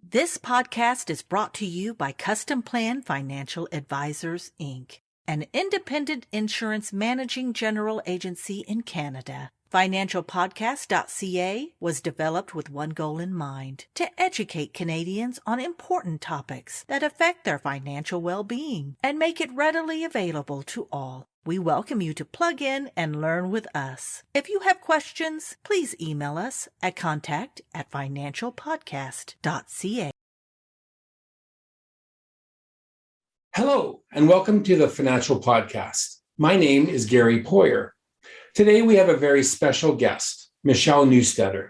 This podcast is brought to you by Customplan Financial Advisors, Inc., an independent insurance managing general agency in Canada. Financialpodcast.ca was developed with one goal in mind: to educate Canadians on important topics that affect their financial well-being and make it readily available to all. We welcome you to plug in and learn with us. If you have questions, please email us at contact@financialpodcast.ca. Hello, and welcome to the Financial Podcast. My name is Gary Poyer. Today, we have a very special guest, Michelle Neustaedter.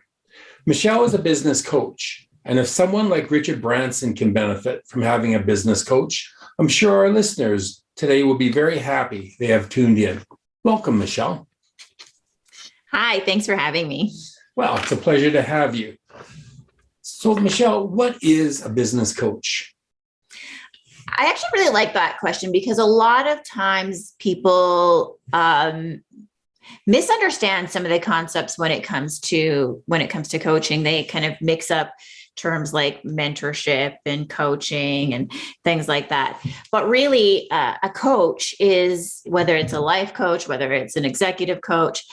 Michelle is a business coach, and if someone like Richard Branson can benefit from having a business coach, I'm sure our listeners today will be very happy they have tuned in. Welcome, Michelle. Hi, thanks for having me. Well, it's a pleasure to have you. So, Michelle, what is a business coach? I actually really like that question because a lot of times people misunderstand some of the concepts when it comes to coaching. They kind of mix up terms like mentorship and coaching and things like that. But really, a coach is, whether it's a life coach, whether it's an executive coach,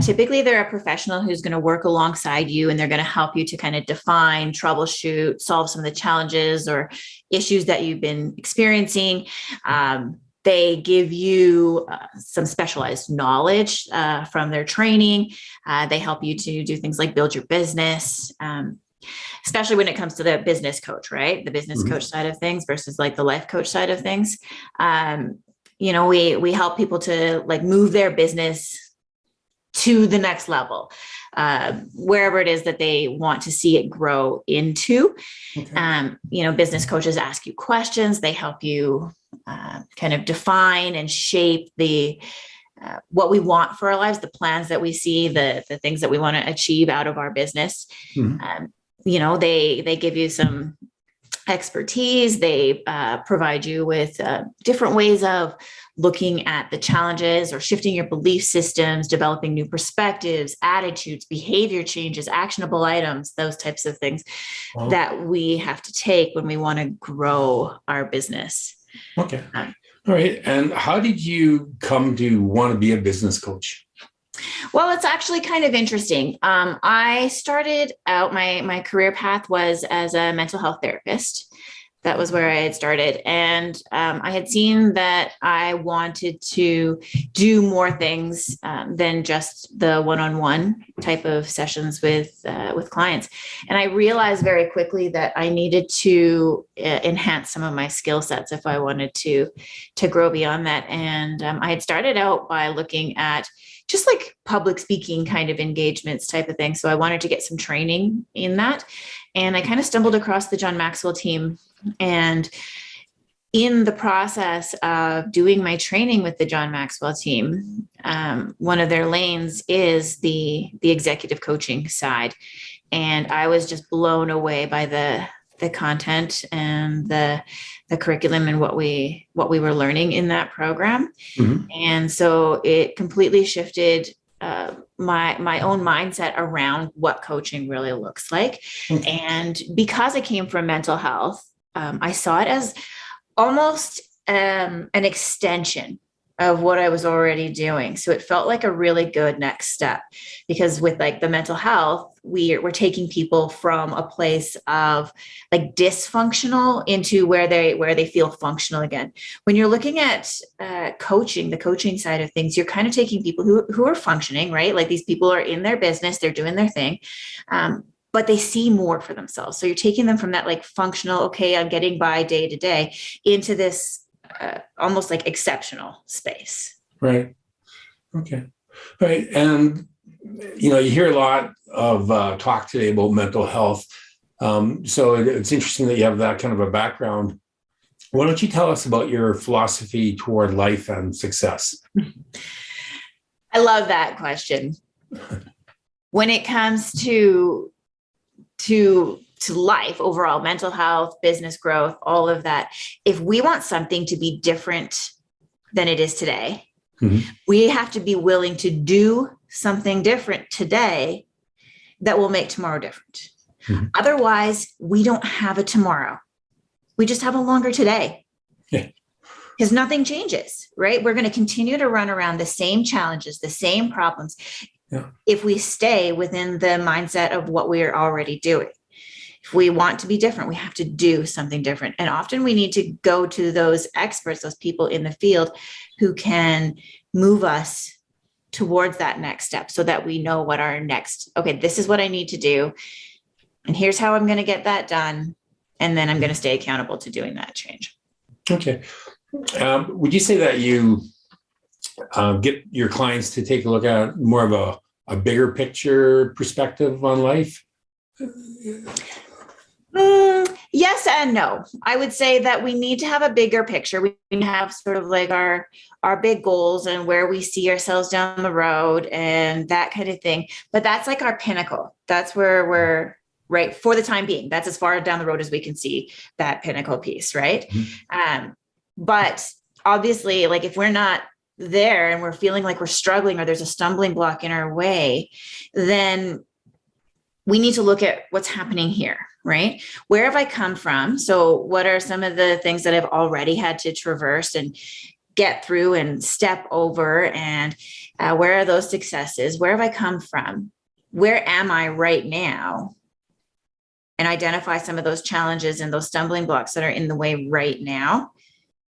typically they're a professional who's going to work alongside you, and they're going to help you to kind of define, troubleshoot, solve some of the challenges or issues that you've been experiencing. They give you some specialized knowledge from their training. They help you to do things like build your business, especially when it comes to the business coach, right? The business coach side of things versus like the life coach side of things. We help people to like move their business to the next level, wherever it is that they want to see it grow into. Okay. Business coaches ask you questions. They help you kind of define and shape the what we want for our lives, the plans that we see, the things that we want to achieve out of our business. They give you some expertise. They provide you with different ways of looking at the challenges or shifting your belief systems, developing new perspectives, attitudes, behavior changes, actionable items, those types of things that we have to take when we want to grow our business. Okay. All right. And how did you come to want to be a business coach? Well, it's actually kind of interesting. I started out, my career path was as a mental health therapist. That was where I had started. And I had seen that I wanted to do more things than just the one-on-one type of sessions with clients. And I realized very quickly that I needed to enhance some of my skill sets if I wanted to grow beyond that. And I had started out by looking at just like public speaking kind of engagements type of thing. So I wanted to get some training in that. And I kind of stumbled across the John Maxwell team. And in the process of doing my training with the John Maxwell team, one of their lanes is the executive coaching side. And I was just blown away by the content and the curriculum and what we were learning in that program. And so it completely shifted my own mindset around what coaching really looks like. And because I came from mental health, I saw it as almost an extension of what I was already doing. So it felt like a really good next step, because with like the mental health, we're taking people from a place of like dysfunctional into where they feel functional again. When you're looking at coaching, the coaching side of things, you're kind of taking people who are functioning, right? Like these people are in their business, they're doing their thing. But they see more for themselves. So you're taking them from that like functional, okay, I'm getting by day to day, into this almost like exceptional space. Right. Okay. Right. And, you hear a lot of talk today about mental health. So it's interesting that you have that kind of a background. Why don't you tell us about your philosophy toward life and success? I love that question. When it comes to life overall, mental health, business growth, all of that, if we want something to be different than it is today, we have to be willing to do something different today that will make tomorrow different. Mhm. Otherwise, we don't have a tomorrow. We just have a longer today. Yeah. Because nothing changes, right? We're going to continue to run around the same challenges, the same problems, if we stay within the mindset of what we are already doing. If we want to be different, we have to do something different. And often we need to go to those experts, those people in the field who can move us towards that next step so that we know what our next, okay, this is what I need to do. And here's how I'm going to get that done. And then I'm going to stay accountable to doing that change. Okay. Would you say that you get your clients to take a look at more of a bigger picture perspective on life? Yes and no. I would say that we need to have a bigger picture. We need to have sort of like our big goals and where we see ourselves down the road and that kind of thing. But that's like our pinnacle. That's where we're right for the time being. That's as far down the road as we can see that pinnacle piece, right? Mm-hmm. But obviously, like if we're not there and we're feeling like we're struggling or there's a stumbling block in our way, then we need to look at what's happening here, right? Where have I come from? So what are some of the things that I've already had to traverse and get through and step over? And where are those successes? Where have I come from? Where am I right now? And identify some of those challenges and those stumbling blocks that are in the way right now.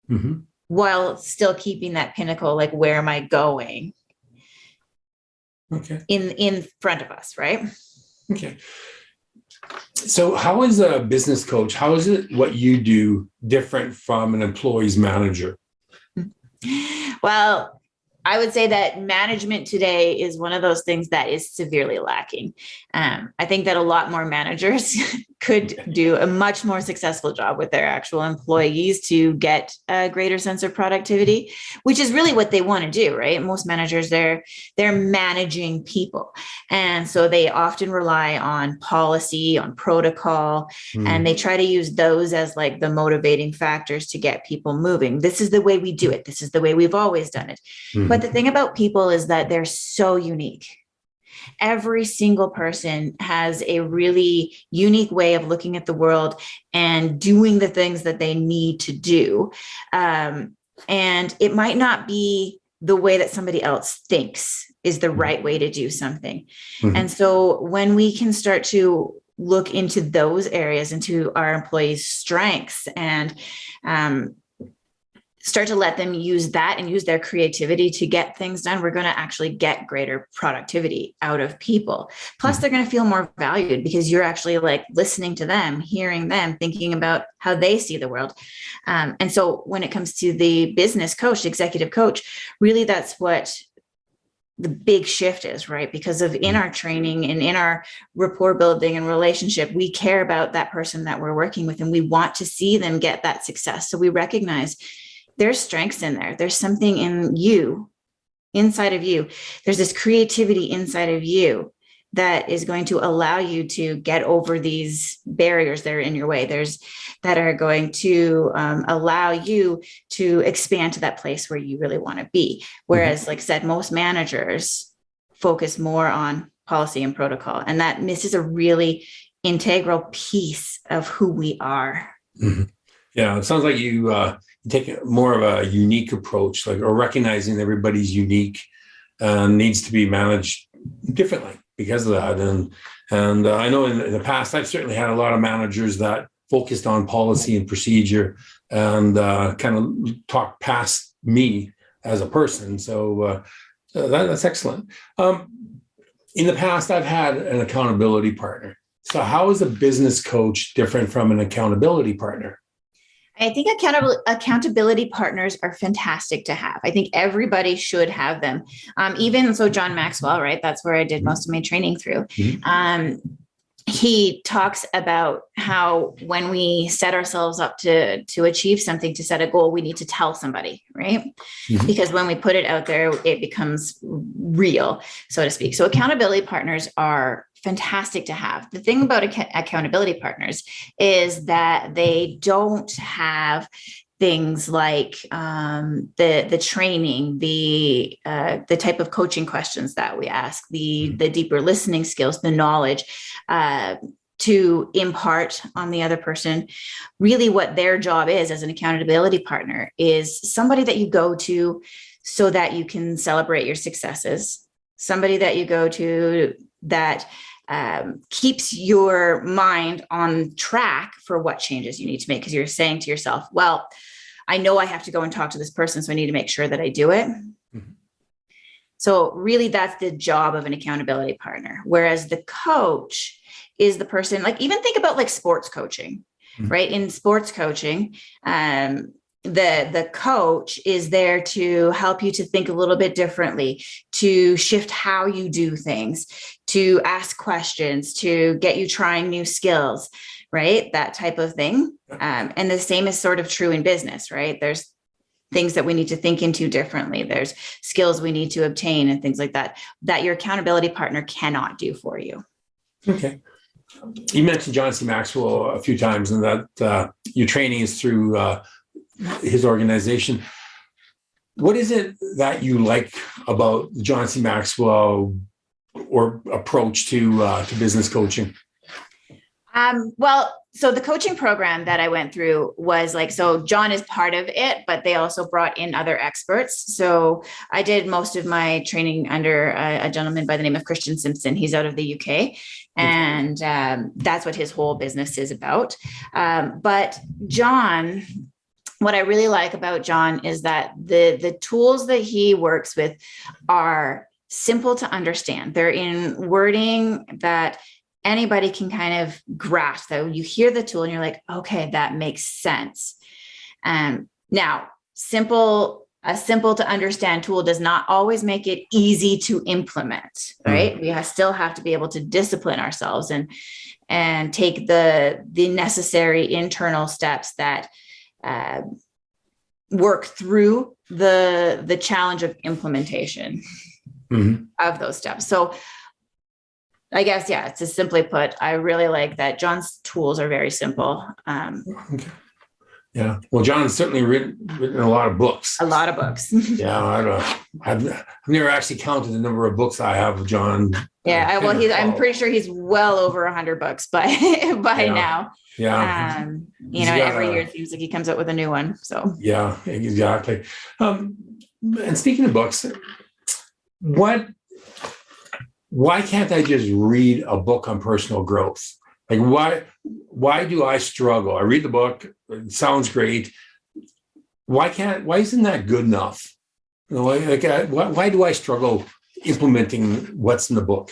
Mm-hmm. While still keeping that pinnacle, like where am I going? Okay. In front of us, right? Okay. So how is a business coach, how is it what you do different from an employee's manager? Well, I would say that management today is one of those things that is severely lacking. I think that a lot more managers could do a much more successful job with their actual employees to get a greater sense of productivity, which is really what they want to do, right? Most managers, they're managing people. And so they often rely on policy, on protocol, and they try to use those as like the motivating factors to get people moving. This is the way we do it. This is the way we've always done it. But the thing about people is that they're so unique. Every single person has a really unique way of looking at the world and doing the things that they need to do. And it might not be the way that somebody else thinks is the right way to do something. And so when we can start to look into those areas, into our employees' strengths and start to let them use that and use their creativity to get things done, we're going to actually get greater productivity out of people. Plus, they're going to feel more valued because you're actually like listening to them, hearing them, thinking about how they see the world. And so when it comes to the business coach, executive coach, really that's what the big shift is, right? Because of in our training and in our rapport building and relationship, we care about that person that we're working with and we want to see them get that success. So we recognize there's strengths in there. There's something in you, inside of you. There's this creativity inside of you that is going to allow you to get over these barriers that are in your way. That are going to allow you to expand to that place where you really want to be. Whereas, like I said, most managers focus more on policy and protocol, and that misses a really integral piece of who we are. Mm-hmm. Yeah, it sounds like you take more of a unique approach, like or recognizing everybody's unique needs to be managed differently because of that. And I know in the past, I've certainly had a lot of managers that focused on policy and procedure and kind of talked past me as a person. So that's excellent. In the past, I've had an accountability partner. So how is a business coach different from an accountability partner? I think accountability partners are fantastic to have. I think everybody should have them. Even so, John Maxwell, right? That's where I did most of my training through. He talks about how when we set ourselves up to achieve something, to set a goal, we need to tell somebody, right? Because when we put it out there, it becomes real, so to speak. So accountability partners are fantastic to have. The thing about accountability partners is that they don't have things like the training, the type of coaching questions that we ask, the deeper listening skills, the knowledge. to impart on the other person. Really what their job is as an accountability partner is somebody that you go to so that you can celebrate your successes, somebody that you go to that keeps your mind on track for what changes you need to make. Because you're saying to yourself, well, I know I have to go and talk to this person, so I need to make sure that I do it. Mm-hmm. So really that's the job of an accountability partner. Whereas the coach is the person, like, even think about like sports coaching, mm-hmm. right? In sports coaching, the coach is there to help you to think a little bit differently, to shift how you do things, to ask questions, to get you trying new skills, right? That type of thing. And the same is sort of true in business, right? There's things that we need to think into differently. There's skills we need to obtain and things like that, that your accountability partner cannot do for you. Okay. You mentioned John C. Maxwell a few times, and that your training is through his organization. What is it that you like about John C. Maxwell or approach to business coaching? Well, so the coaching program that I went through was like, so John is part of it, but they also brought in other experts. So I did most of my training under a gentleman by the name of Christian Simpson. He's out of the UK, and that's what his whole business is about. But John, what I really like about John is that the tools that he works with are simple to understand. They're in wording that anybody can kind of grasp. That you hear the tool and you're like, okay, that makes sense. Now, a simple to understand tool does not always make it easy to implement, right? We still have to be able to discipline ourselves and take the necessary internal steps that work through the challenge of implementation of those steps. So I guess, yeah, to simply put, I really like that John's tools are very simple. Okay. Yeah. Well, John's certainly written a lot of books. A lot of books. Yeah. I've never actually counted the number of books I have of John. Yeah. I'm pretty sure he's well over 100 books by now. Yeah. Every year it seems like he comes out with a new one. So yeah, exactly. And speaking of books, why can't I just read a book on personal growth? Like, why do I struggle? I read the book, it sounds great. Why isn't that good enough? Why do I struggle implementing what's in the book?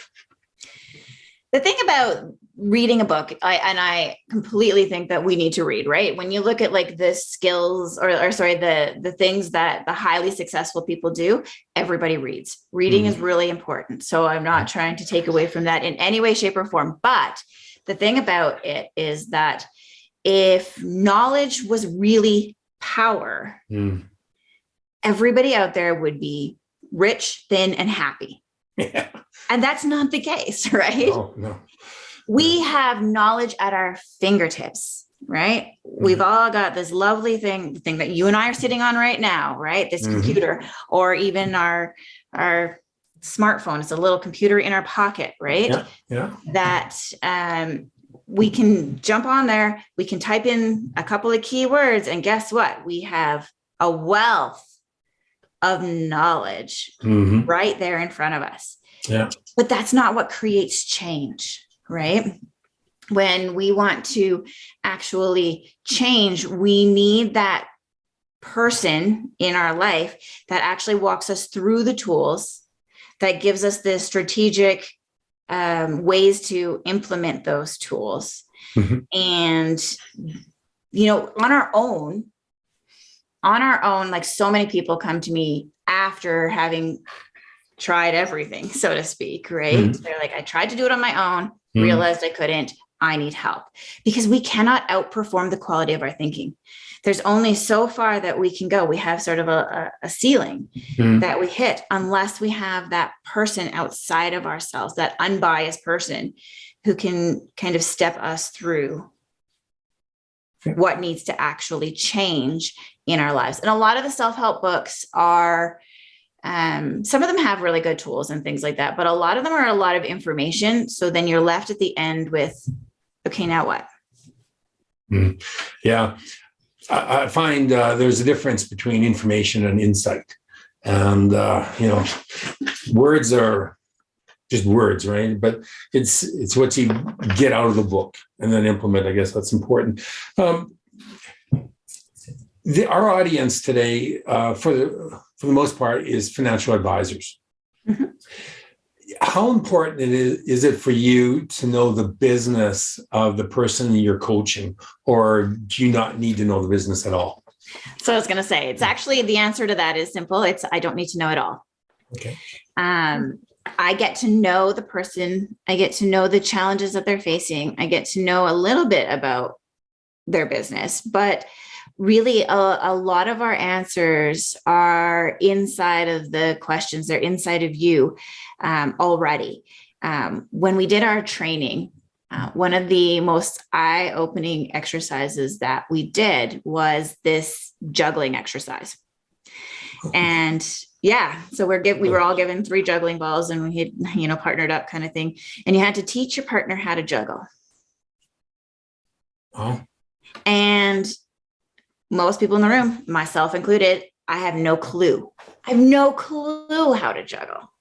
The thing about reading a book, I completely think that we need to read, right? When you look at like the skills the things that the highly successful people do, everybody reads. Reading is really important. So I'm not trying to take away from that in any way, shape, or form. But the thing about it is that if knowledge was really power, everybody out there would be rich, thin, and happy. Yeah. And that's not the case, right? No. We have knowledge at our fingertips, right? We've all got this lovely thing that you and I are sitting on right now, right? This computer, or even our smartphone. It's a little computer in our pocket, right? Yeah. That we can jump on there. We can type in a couple of keywords, and guess what? We have a wealth of knowledge right there in front of us. Yeah. But that's not what creates change, right? When we want to actually change, we need that person in our life that actually walks us through the tools, that gives us the strategic ways to implement those tools. And, on our own, like so many people come to me after having tried everything, so to speak, right? They're like, I tried to do it on my own, realized I couldn't, I need help. Because we cannot outperform the quality of our thinking. There's only so far that we can go. We have sort of a ceiling that we hit unless we have that person outside of ourselves, that unbiased person who can kind of step us through what needs to actually change in our lives. And a lot of the self-help books are, some of them have really good tools and things like that, but a lot of them are a lot of information. So then you're left at the end with okay, now what? Yeah. I find there's a difference between information and insight. And, words are just words, right? But it's what you get out of the book and then implement. I guess that's important. Our audience today, for the most part, is financial advisors. Mm-hmm. How important is it for you to know the business of the person you're coaching, or do you not need to know the business at all? So I was going to say, it's actually, the answer to that is simple. I don't need to know it all. Okay. I get to know the person. I get to know the challenges that they're facing. I get to know a little bit about their business, but really a lot of our answers are inside of the questions. They're inside of you already. When we did our training, one of the most eye-opening exercises that we did was this juggling exercise. And so we were all given 3 juggling balls, and we had, partnered up kind of thing. And you had to teach your partner how to juggle. Oh. And most people in the room, myself included, I have no clue. I have no clue how to juggle.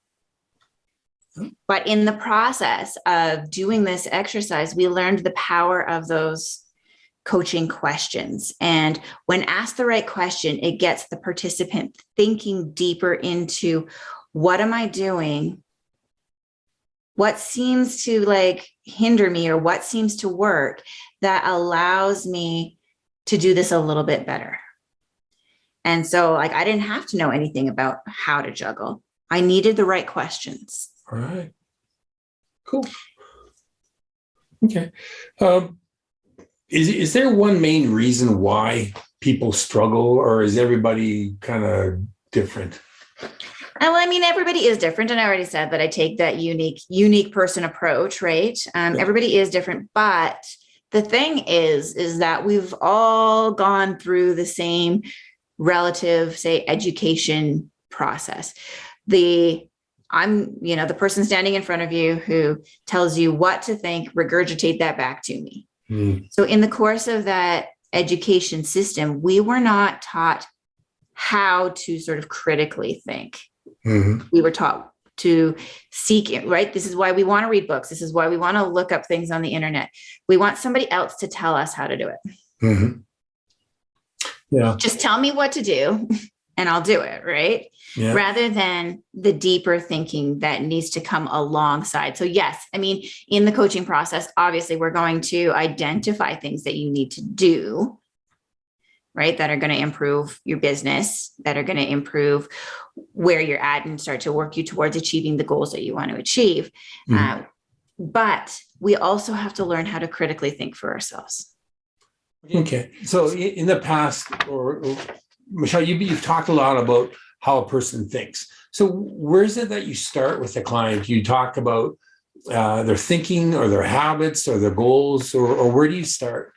But in the process of doing this exercise, we learned the power of those coaching questions. And when asked the right question, it gets the participant thinking deeper into, what am I doing? What seems to hinder me, or what seems to work that allows me to do this a little bit better? And so I didn't have to know anything about how to juggle. I needed the right questions. All right. Cool. Okay. Is there one main reason why people struggle, or is everybody kind of different? Well, everybody is different. And I already said that I take that unique person approach, right? Everybody is different, but the thing is that we've all gone through the same relative, say, education process. I'm the person standing in front of you who tells you what to think, regurgitate that back to me. So in the course of that education system, we were not taught how to sort of critically think. Mm-hmm. We were taught to seek it, right? This is why we want to read books. This is why we want to look up things on the internet. We want somebody else to tell us how to do it. Mm-hmm. Yeah. Just tell me what to do and I'll do it, right? Yeah. Rather than the deeper thinking that needs to come alongside. So yes, in the coaching process, obviously we're going to identify things that you need to do, right? That are going to improve your business, that are going to improve where you're at and start to work you towards achieving the goals that you want to achieve. Mm-hmm. But we also have to learn how to critically think for ourselves. Okay. So in the past, or Michelle, you've talked a lot about how a person thinks. So where is it that you start with the client? You talk about their thinking or their habits or their goals, or where do you start?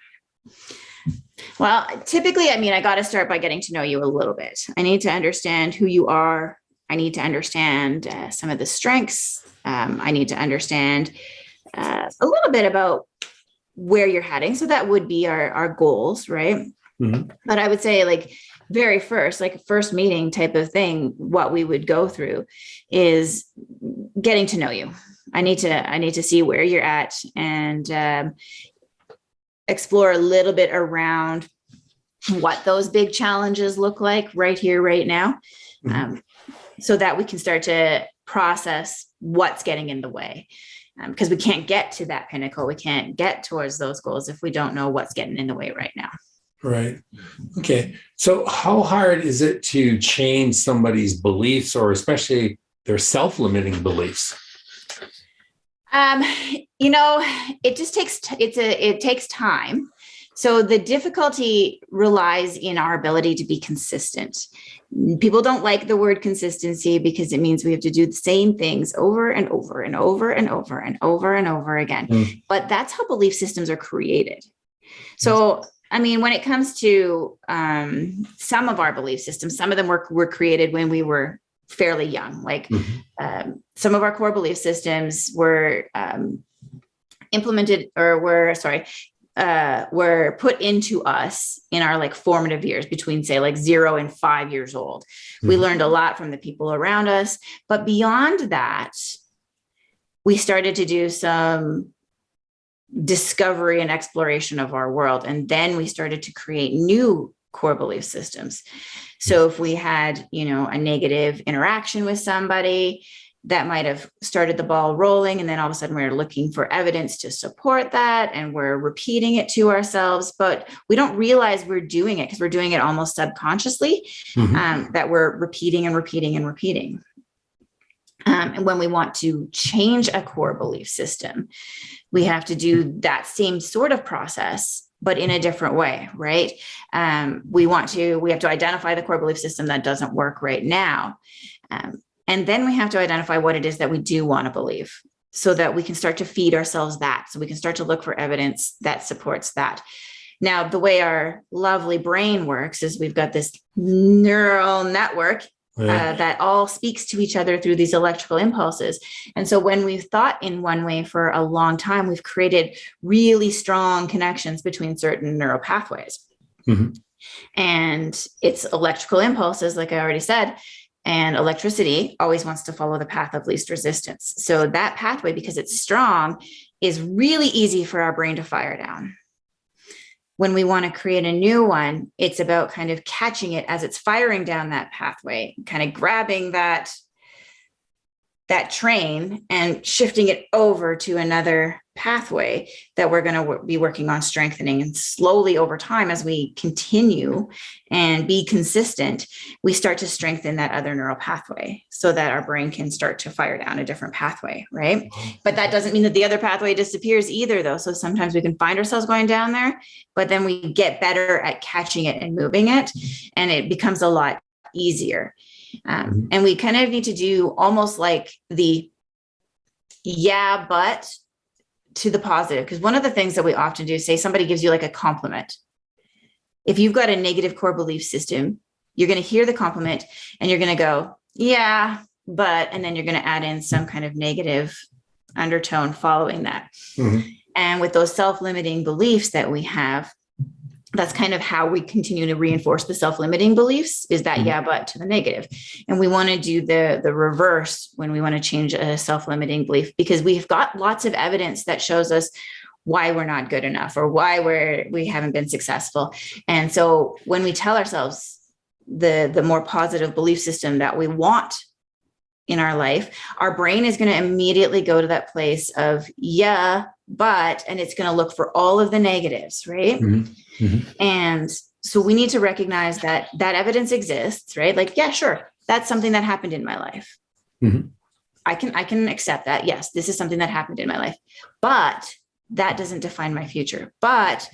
Well, typically, I got to start by getting to know you a little bit. I need to understand who you are. I need to understand some of the strengths. I need to understand a little bit about where you're heading. So that would be our goals, right? Mm-hmm. But I would say very first, first meeting type of thing, what we would go through is getting to know you. I need to see where you're at and explore a little bit around what those big challenges look like right here, right now, so that we can start to process what's getting in the way. Because we can't get to that pinnacle. We can't get towards those goals if we don't know what's getting in the way right now. Right. Okay. So how hard is it to change somebody's beliefs, or especially their self-limiting beliefs? It just takes time. So the difficulty relies in our ability to be consistent. People don't like the word consistency because it means we have to do the same things over and over and over and over and over and over again. But that's how belief systems are created. So, when it comes to some of our belief systems, some of them were created when we were fairly young. Some of our core belief systems were implemented or were put into us in our like formative years between say like 0 and 5 years old. We learned a lot from the people around us, but beyond that, we started to do some discovery and exploration of our world. And then we started to create new core belief systems. So if we had, a negative interaction with somebody, that might have started the ball rolling. And then all of a sudden we're looking for evidence to support that. And we're repeating it to ourselves, but we don't realize we're doing it because we're doing it almost subconsciously, that we're repeating and repeating and repeating. And when we want to change a core belief system, we have to do that same sort of process, but in a different way, right? We have to identify the core belief system that doesn't work right now. And then we have to identify what it is that we do want to believe so that we can start to feed ourselves that. So we can start to look for evidence that supports that. Now, the way our lovely brain works is we've got this neural network that all speaks to each other through these electrical impulses. And so when we've thought in one way for a long time, we've created really strong connections between certain neural pathways. And it's electrical impulses, like I already said, and electricity always wants to follow the path of least resistance. So that pathway, because it's strong, is really easy for our brain to fire down. When we want to create a new one, it's about kind of catching it as it's firing down that pathway, kind of grabbing that train and shifting it over to another pathway that we're going to be working on strengthening. And slowly over time, as we continue and be consistent, we start to strengthen that other neural pathway so that our brain can start to fire down a different pathway, right? But that doesn't mean that the other pathway disappears either, though. So sometimes we can find ourselves going down there, but then we get better at catching it and moving it, and it becomes a lot easier. And we kind of need to do almost like the but to the positive. Because one of the things that we often do, say somebody gives you like a compliment. If you've got a negative core belief system, you're going to hear the compliment and you're going to go, yeah, but, and then you're going to add in some kind of negative undertone following that. And with those self-limiting beliefs that we have, that's kind of how we continue to reinforce the self-limiting beliefs, is that yeah, but to the negative. And we want to do the reverse when we want to change a self-limiting belief, because we've got lots of evidence that shows us why we're not good enough or why we haven't been successful. And so when we tell ourselves the more positive belief system that we want in our life, our brain is going to immediately go to that place of yeah, but, and it's going to look for all of the negatives, right? And so we need to recognize that evidence exists, right? Like, yeah, sure, that's something that happened in my life. I can accept that. Yes, this is something that happened in my life, but that doesn't define my future. But,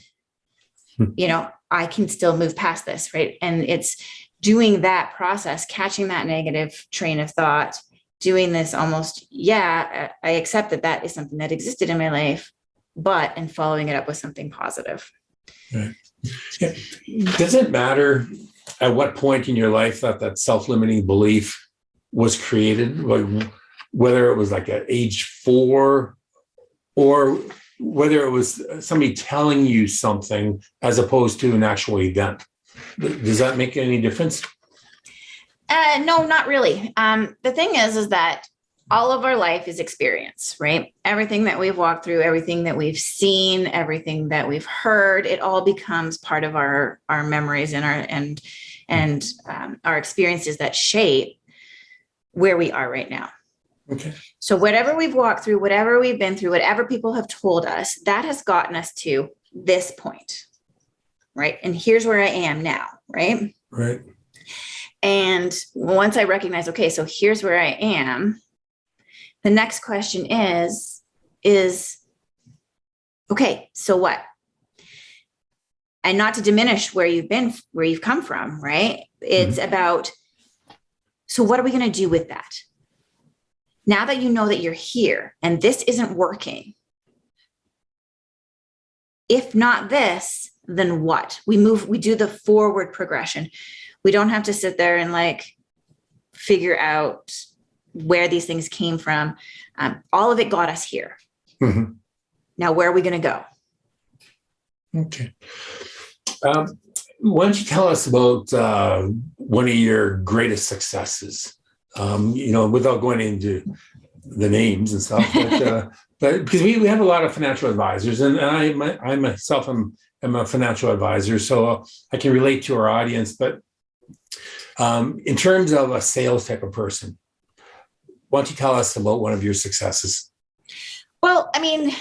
I can still move past this, right? And it's doing that process, catching that negative train of thought, doing this almost, yeah, I accept that is something that existed in my life, and following it up with something positive. Right. Yeah. Does it matter at what point in your life that self-limiting belief was created? Like whether it was like at age 4 or whether it was somebody telling you something as opposed to an actual event? Does that make any difference? No, not really. The thing is that all of our life is experience, right? Everything that we've walked through, everything that we've seen, everything that we've heard, it all becomes part of our memories and our experiences that shape where we are right now. Okay. So whatever we've walked through, whatever we've been through, whatever people have told us, that has gotten us to this point, right? And here's where I am now, right? Right. And once I recognize, okay, so here's where I am, the next question is, okay, so what? And not to diminish where you've been, where you've come from, right? It's about, so what are we going to do with that? Now that you know that you're here and this isn't working, if not this, then what? We do the forward progression. We don't have to sit there and like figure out where these things came from. All of it got us here. now where are we going to go? Okay. Why don't you tell us about one of your greatest successes? Without going into the names and stuff, but because we have a lot of financial advisors, and I myself am a financial advisor, so I can relate to our audience. But in terms of a sales type of person, why don't you tell us about one of your successes? Well, I mean,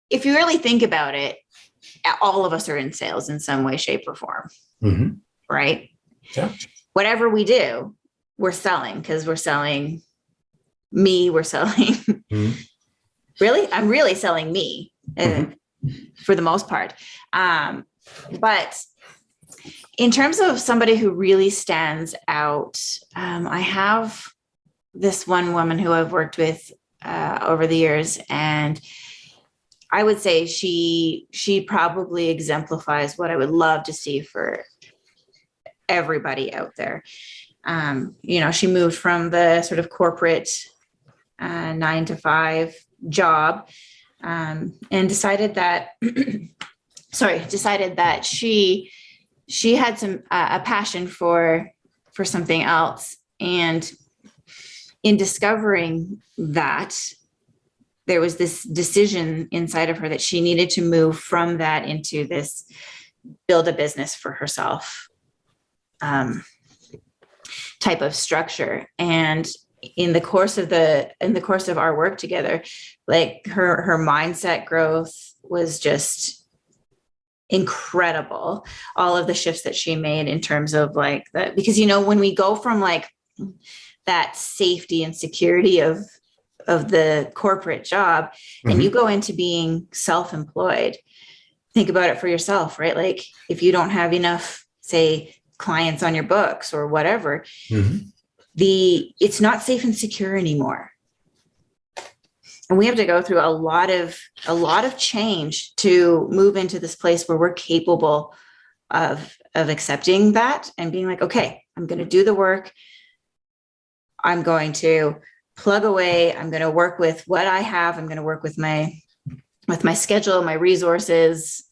if you really think about it, all of us are in sales in some way, shape, or form, right? Yeah. Whatever we do, we're selling, because we're selling me, we're selling, really, I'm really selling me for the most part. But in terms of somebody who really stands out, I have this one woman who I've worked with over the years, and I would say she probably exemplifies what I would love to see for everybody out there. She moved from the sort of corporate 9-to-5 job, and decided that she had a passion for something else. And in discovering that, there was this decision inside of her that she needed to move from that into this build a business for herself type of structure. And in the course of our work together, like her mindset growth was just incredible. All of the shifts that she made in terms of because when we go from like that safety and security of the corporate job, and you go into being self-employed, think about it for yourself, right? Like if you don't have enough, say, clients on your books or whatever, it's not safe and secure anymore. And we have to go through a lot of change to move into this place where we're capable of accepting that and being like, okay, I'm going to do the work. I'm going to plug away. I'm going to work with what I have. I'm going to work with my schedule, my resources,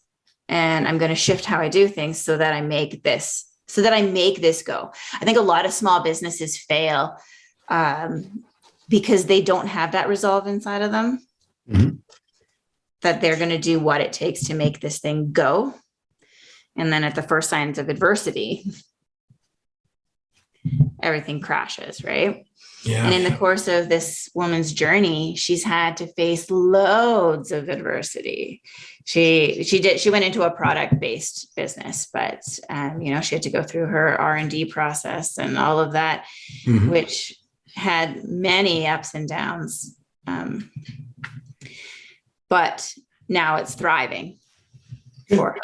and I'm going to shift how I do things so that I make this go. I think a lot of small businesses fail because they don't have that resolve inside of them, that they're going to do what it takes to make this thing go. And then at the first signs of adversity, everything crashes, right? Yeah. And in the course of this woman's journey, she's had to face loads of adversity. She went into a product-based business, but she had to go through her R&D process and all of that, which had many ups and downs. But now it's thriving for her.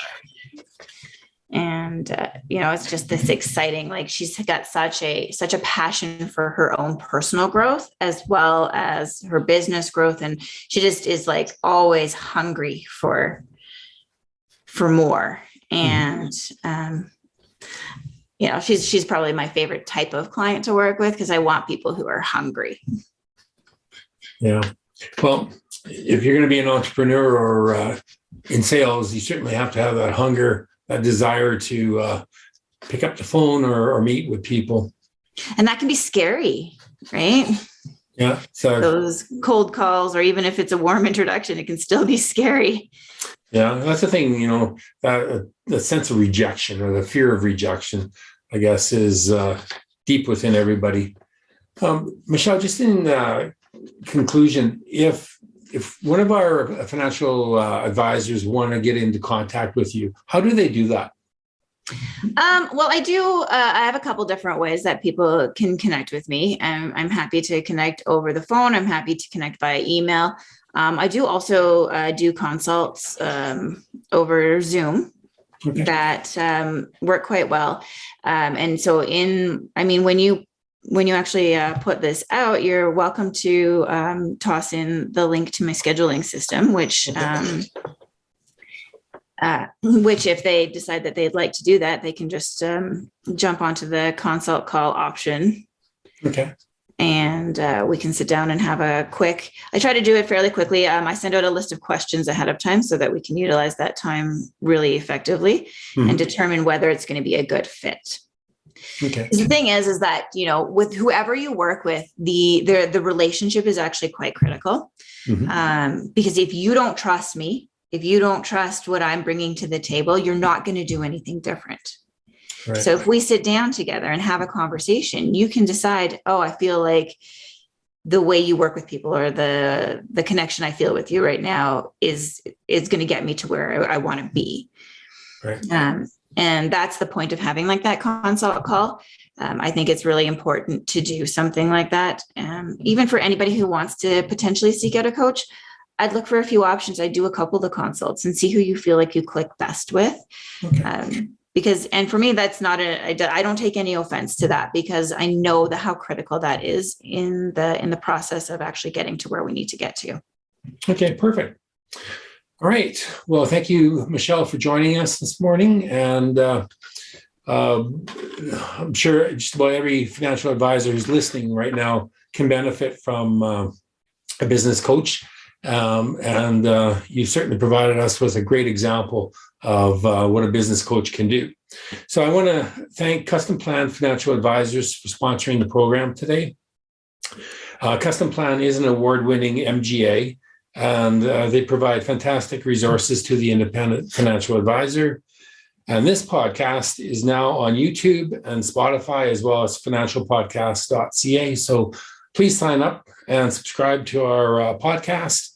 And, it's just this exciting, like she's got such a passion for her own personal growth as well as her business growth. And she just is like always hungry for more. And, she's probably my favorite type of client to work with, because I want people who are hungry. Yeah. Well, if you're going to be an entrepreneur or in sales, you certainly have to have that hunger, a desire to pick up the phone or meet with people. And that can be scary, right? Yeah. So those cold calls, or even if it's a warm introduction, it can still be scary. Yeah, that's the thing, the sense of rejection or the fear of rejection, I guess, is deep within everybody. Michelle, just in conclusion, if one of our financial advisors want to get into contact with you, how do they do that? Well, I do. I have a couple different ways that people can connect with me. I'm happy to connect over the phone. I'm happy to connect via email. I do also do consults over Zoom that work quite well. And so when you actually put this out, you're welcome to toss in the link to my scheduling system, which if they decide that they'd like to do that, they can just jump onto the consult call option. Okay. and we can sit down and have I try to do it fairly quickly. I send out a list of questions ahead of time so that we can utilize that time really effectively and determine whether it's going to be a good fit. Okay. The thing is that, with whoever you work with, the relationship is actually quite critical. Because if you don't trust me, if you don't trust what I'm bringing to the table, you're not going to do anything different. Right. So if we sit down together and have a conversation, you can decide, oh, I feel like the way you work with people or the connection I feel with you right now is going to get me to where I want to be. Right. And that's the point of having like that consult call. I think it's really important to do something like that. Even for anybody who wants to potentially seek out a coach, I'd look for a few options. I'd do a couple of the consults and see who you feel like you click best with. Okay. And for me, that's not I don't take any offense to that, because I know how critical that is in the process of actually getting to where we need to get to. Okay, perfect. All right. Well, thank you, Michelle, for joining us this morning. And I'm sure just about every financial advisor who's listening right now can benefit from a business coach. And you certainly provided us with a great example of what a business coach can do. So I want to thank Customplan Financial Advisors for sponsoring the program today. Customplan is an award-winning MGA, and they provide fantastic resources to the independent financial advisor. And this podcast is now on YouTube and Spotify, as well as financialpodcast.ca. So please sign up and subscribe to our podcast.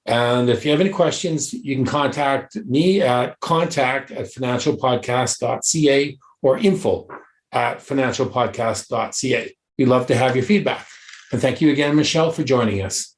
And if you have any questions, you can contact me at contact@financialpodcast.ca or info@financialpodcast.ca. We'd love to have your feedback. And thank you again, Michelle, for joining us.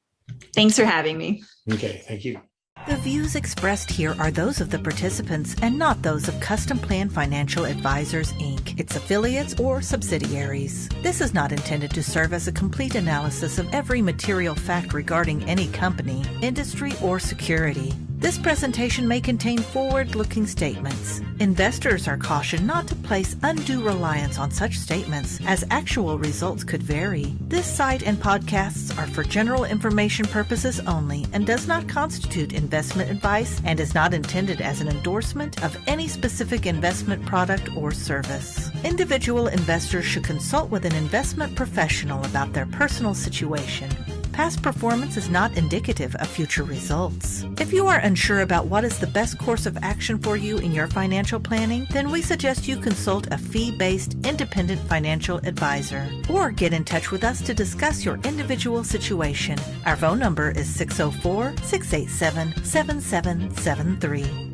Thanks for having me. Okay, thank you. The views expressed here are those of the participants and not those of Customplan Financial Advisors, Inc., its affiliates, or subsidiaries. This is not intended to serve as a complete analysis of every material fact regarding any company, industry, or security. This presentation may contain forward-looking statements. Investors are cautioned not to place undue reliance on such statements, as actual results could vary. This site and podcasts are for general information purposes only and does not constitute investment advice and is not intended as an endorsement of any specific investment product or service. Individual investors should consult with an investment professional about their personal situation. Past performance is not indicative of future results. If you are unsure about what is the best course of action for you in your financial planning, then we suggest you consult a fee-based independent financial advisor or get in touch with us to discuss your individual situation. Our phone number is 604-687-7773.